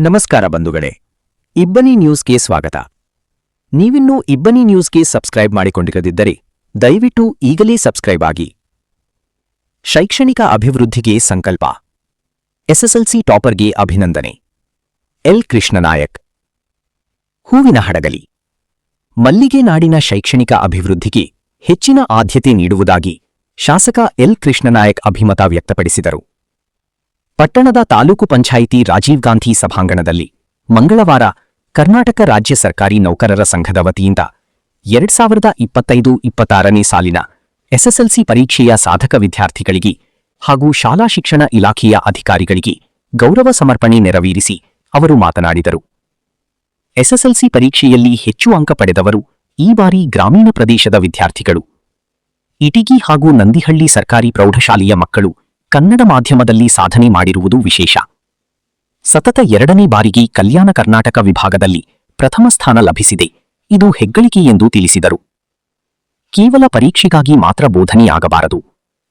ನಮಸ್ಕಾರ ಬಂಧುಗಳೇ, ಇಬ್ಬನಿ ನ್ಯೂಸ್ಗೆ ಸ್ವಾಗತ. ನೀವಿನ್ನೂ ಇಬ್ಬನಿ ನ್ಯೂಸ್ಗೆ ಸಬ್ಸ್ಕ್ರೈಬ್ ಮಾಡಿಕೊಂಡಿರದಿದ್ದರೆ ದಯವಿಟ್ಟು ಈಗಲೇ ಸಬ್ಸ್ಕ್ರೈಬ್ ಆಗಿ. ಶೈಕ್ಷಣಿಕ ಅಭಿವೃದ್ಧಿಗೆ ಸಂಕಲ್ಪ. ಎಸ್ಎಸ್ಎಲ್ಸಿ ಟಾಪರ್ಗೆ ಅಭಿನಂದನೆ. ಎಲ್ ಕೃಷ್ಣನಾಯಕ್. ಹೂವಿನ ಹಡಗಲಿ. ಮಲ್ಲಿಗೆ ನಾಡಿನ ಶೈಕ್ಷಣಿಕ ಅಭಿವೃದ್ಧಿಗೆ ಹೆಚ್ಚಿನ ಆದ್ಯತೆ ನೀಡುವುದಾಗಿ ಶಾಸಕ ಎಲ್ ಕೃಷ್ಣನಾಯಕ್ ಅಭಿಮತ ವ್ಯಕ್ತಪಡಿಸಿದರು. ಪಟ್ಟಣದ ತಾಲೂಕು ಪಂಚಾಯಿತಿ ರಾಜೀವ್ ಗಾಂಧಿ ಸಭಾಂಗಣದಲ್ಲಿ ಮಂಗಳವಾರ ಕರ್ನಾಟಕ ರಾಜ್ಯ ಸರ್ಕಾರಿ ನೌಕರರ ಸಂಘದ ವತಿಯಿಂದ 2025-26ನೇ ಸಾಲಿನ ಎಸ್ಎಸ್ಎಲ್ಸಿ ಪರೀಕ್ಷೆಯ ಸಾಧಕ ವಿದ್ಯಾರ್ಥಿಗಳಿಗೆ ಹಾಗೂ ಶಾಲಾ ಶಿಕ್ಷಣ ಇಲಾಖೆಯ ಅಧಿಕಾರಿಗಳಿಗೆ ಗೌರವ ಸಮರ್ಪಣೆ ನೆರವೇರಿಸಿ ಅವರು ಮಾತನಾಡಿದರು. ಎಸ್ಎಸ್ಎಲ್ಸಿ ಪರೀಕ್ಷೆಯಲ್ಲಿ ಹೆಚ್ಚು ಅಂಕ ಪಡೆದವರು ಈ ಬಾರಿ ಗ್ರಾಮೀಣ ಪ್ರದೇಶದ ವಿದ್ಯಾರ್ಥಿಗಳು. ಇಟಗಿ ಹಾಗೂ ನಂದಿಹಳ್ಳಿ ಸರ್ಕಾರಿ ಪ್ರೌಢಶಾಲೆಯ ಮಕ್ಕಳು ಕನ್ನಡ ಮಾಧ್ಯಮದಲ್ಲಿ ಸಾಧನೆ ಮಾಡಿರುವುದು ವಿಶೇಷ. ಸತತ 2ನೇ ಬಾರಿಗೆ ಕಲ್ಯಾಣ ಕರ್ನಾಟಕ ವಿಭಾಗದಲ್ಲಿ ಪ್ರಥಮ ಸ್ಥಾನ ಲಭಿಸಿದೆ. ಇದು ಹೆಗ್ಗಳಿಕೆ ಎಂದು ತಿಳಿಸಿದರು. ಕೇವಲ ಪರೀಕ್ಷೆಗಾಗಿ ಮಾತ್ರ ಬೋಧನೆಯಾಗಬಾರದು.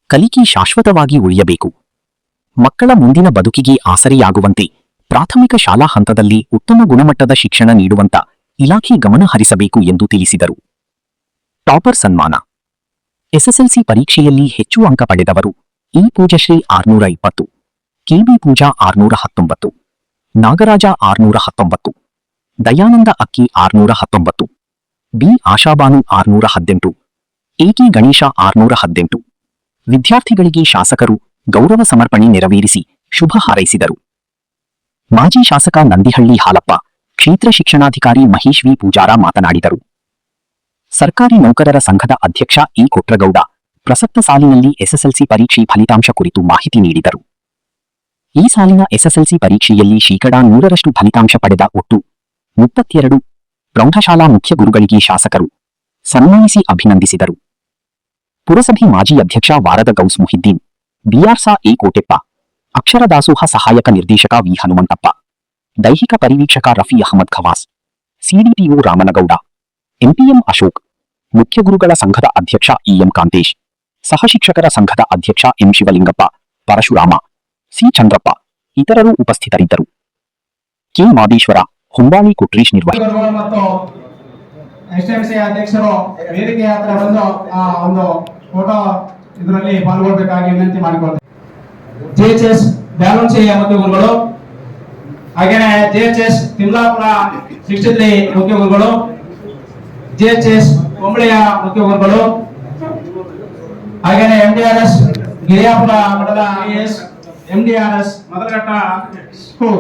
ಕಲಿಕೆ ಶಾಶ್ವತವಾಗಿ ಉಳಿಯಬೇಕು. ಮಕ್ಕಳ ಮುಂದಿನ ಬದುಕಿಗೆ ಆಸರೆಯಾಗುವಂತೆ ಪ್ರಾಥಮಿಕ ಶಾಲಾ ಹಂತದಲ್ಲಿ ಉತ್ತಮ ಗುಣಮಟ್ಟದ ಶಿಕ್ಷಣ ನೀಡುವಂತ ಇಲಾಖೆ ಗಮನ ಹರಿಸಬೇಕು ಎಂದು ತಿಳಿಸಿದರು. ಟಾಪರ್ ಸನ್ಮಾನ. ಎಸ್ಎಸ್ಎಲ್ಸಿ ಪರೀಕ್ಷೆಯಲ್ಲಿ ಹೆಚ್ಚು ಅಂಕ ಪಡೆದವರು ಇ ಪೂಜಶ್ರೀ 620, ಕೆಬಿ ಪೂಜಾ 619, ನಾಗರಾಜ 619, ದಯಾನಂದ ಅಕ್ಕಿ 619, ಬಿ ಆಶಾಬಾನು 618, ಎಕೆ ಗಣೇಶ 618. ವಿದ್ಯಾರ್ಥಿಗಳಿಗೆ ಶಾಸಕರು ಗೌರವ ಸಮರ್ಪಣೆ ನೆರವೇರಿಸಿ ಶುಭ ಹಾರೈಸಿದರು. ಮಾಜಿ ಶಾಸಕ ನಂದಿಹಳ್ಳಿ ಹಾಲಪ್ಪ, ಕ್ಷೇತ್ರ ಶಿಕ್ಷಣಾಧಿಕಾರಿ ಮಹೇಶ್ ವಿ ಪೂಜಾರ ಮಾತನಾಡಿದರು. ಸರ್ಕಾರಿ ನೌಕರರ ಸಂಘದ ಅಧ್ಯಕ್ಷ ಇ ಕೊಟ್ರಗೌಡ ಪ್ರಸಕ್ತ ಸಾಲಿನಲ್ಲಿ ಎಸ್ಎಸ್ಎಲ್ಸಿ ಪರೀಕ್ಷೆ ಫಲಿತಾಂಶ ಕುರಿತು ಮಾಹಿತಿ ನೀಡಿದರು. ಈ ಸಾಲಿನ ಎಸ್ಎಸ್ಎಲ್ಸಿ ಪರೀಕ್ಷೆಯಲ್ಲಿ 100% ಫಲಿತಾಂಶ ಪಡೆದ ಒಟ್ಟು 32 ಪ್ರೌಢಶಾಲಾ ಮುಖ್ಯ ಗುರುಗಳಿಗೆ ಶಾಸಕರು ಸನ್ಮಾನಿಸಿ ಅಭಿನಂದಿಸಿದರು. ಪುರಸಭೆ ಮಾಜಿ ಅಧ್ಯಕ್ಷ ವಾರದ ಗೌಸ್ ಮುಹಿದ್ದೀನ್, ಬಿಆರ್ಸಾ ಎ ಕೋಟೆಪ್ಪ, ಅಕ್ಷರ ದಾಸೋಹ ಸಹಾಯಕ ನಿರ್ದೇಶಕ ವಿ ಹನುಮಂತಪ್ಪ, ದೈಹಿಕ ಪರಿವೀಕ್ಷಕ ರಫಿ ಅಹಮದ್ ಖವಾಸ್, ಸಿಡಿಪಿಒ ರಾಮನಗೌಡ, ಎಂಪಿಎಂ ಅಶೋಕ್, ಮುಖ್ಯ ಗುರುಗಳ ಸಂಘದ ಅಧ್ಯಕ್ಷ ಇಎಂ ಕಾಂತೇಶ್, ಸಹಶಿಕ್ಷಕರ ಸಂಘದ ಅಧ್ಯಕ್ಷ ಎಂ ಶಿವಲಿಂಗಪ್ಪ, ಪರಶುರಾಮ, ಸಿ ಚಂದ್ರಪ್ಪ ಇತರರು ಉಪಸ್ಥಿತರಿದ್ದರು. ಕೆ ಮಾದೇಶ್ವರ, ಹೊಂಬಾಳಿ ಕೊಟ್ರೇಶ್ ಮತ್ತು ಎಸ್ಎಂಸಿ ಅಧ್ಯಕ್ಷರು ವೇದಿಕೆ ಹತ್ರ ಬಂದು ಒಂದು ಫೋಟೋ ಇದರಲ್ಲಿ ಪಾಲ್ಗೊಳ್ಳಬೇಕಾಗಿ ವಿನಂತಿ ಮಾಡಿಕೊಳ್ಳುತ್ತೇವೆ. ಜೆಎಚ್ಎಸ್ ಬ್ಯಾಲನ್ಸಿಯ ಮುಖ್ಯ ಗುರುಗಳು, ಹಾಗೇನೆ ಜೆಎಚ್ಎಸ್ ತಿಮ್ಲಾಪುರ 63 ಮುಖ್ಯ ಗುರುಗಳು, ಜೆಎಚ್ಎಸ್ ಕೊಂಬಳಿಯ ಮುಖ್ಯ ಗುರುಗಳು, ಹಾಗೇನೆ ಎಂಡಿಆರ್ಎಸ್ ಗಿರಿಯಾಪುರ ಮಠದ ಎಂಡಿಆರ್ಎಸ್ ಮೊದಲಘಟ್ಟ ಸ್ಕೂಲ್.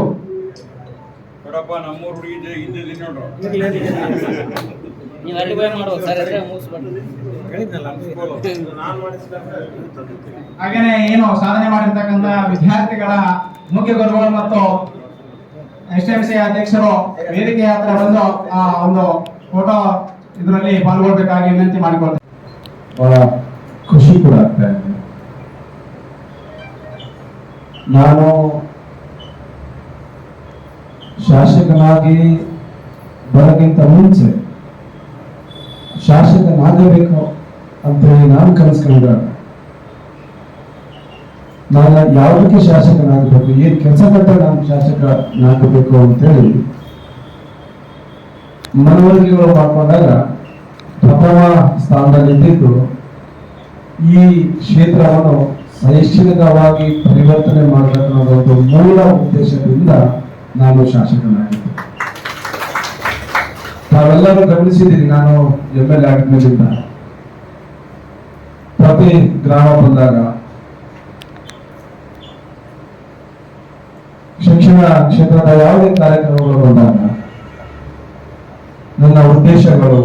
ಹಾಗೇನೆ ಏನು ಸಾಧನೆ ಮಾಡಿರ್ತಕ್ಕಂಥ ವಿದ್ಯಾರ್ಥಿಗಳ ಮುಖ್ಯ ಗುರುಗಳು ಮತ್ತು ಎಸ್ಎಂಸಿ ಅಧ್ಯಕ್ಷರು ವೇದಿಕೆ ಹತ್ರ ಬಂದು ಒಂದು ಫೋಟೋ ಇದರಲ್ಲಿ ಪಾಲ್ಗೊಳ್ಳಬೇಕಾಗಿ ವಿನಂತಿ ಮಾಡಿಕೊಳ್ತೇವೆ. ಬಹಳ ಖುಷಿ ಕೂಡ ಆಗ್ತಾ ಇದೆ. ನಾನು ಶಾಸಕನಾಗಿ ಬರೋಕ್ಕಿಂತ ಮುಂಚೆ ಶಾಸಕನಾಗಬೇಕು ಅಂತೇಳಿ ನಾನು ಕನಸ್ಕೊಂಡ. ನಾನು ಯಾವುದಕ್ಕೆ ಶಾಸಕನಾಗಬೇಕು, ಏನ್ ಕೆಲಸ ಕೊಟ್ಟರೆ ನಾನು ಶಾಸಕನಾಗಬೇಕು ಅಂತೇಳಿ ಮನವರಿಕೆಗಳು ಮಾಡ್ಕೊಂಡಾಗ ಪ್ರಥಮ ಸ್ಥಾನದಲ್ಲಿದ್ದು ಈ ಕ್ಷೇತ್ರವನ್ನು ಶೈಕ್ಷಣಿಕವಾಗಿ ಪರಿವರ್ತನೆ ಮಾಡಬೇಕನ್ನೋದು ಒಂದು ಮೂಲ ಉದ್ದೇಶದಿಂದ ನಾನು ಶಾಸಕನಾಗಿದ್ದೆ. ತಾವೆಲ್ಲರೂ ಗಮನಿಸಿದ್ದೀರಿ, ನಾನು MLA ಆಗಿದ್ಮೇಲಿಂದ ಪ್ರತಿ ಗ್ರಾಮ ಬಂದಾಗ ಶಿಕ್ಷಣ ಕ್ಷೇತ್ರದ ಯಾವುದೇ ಕಾರ್ಯಕ್ರಮಗಳು ಬಂದಾಗ ನನ್ನ ಉದ್ದೇಶಗಳು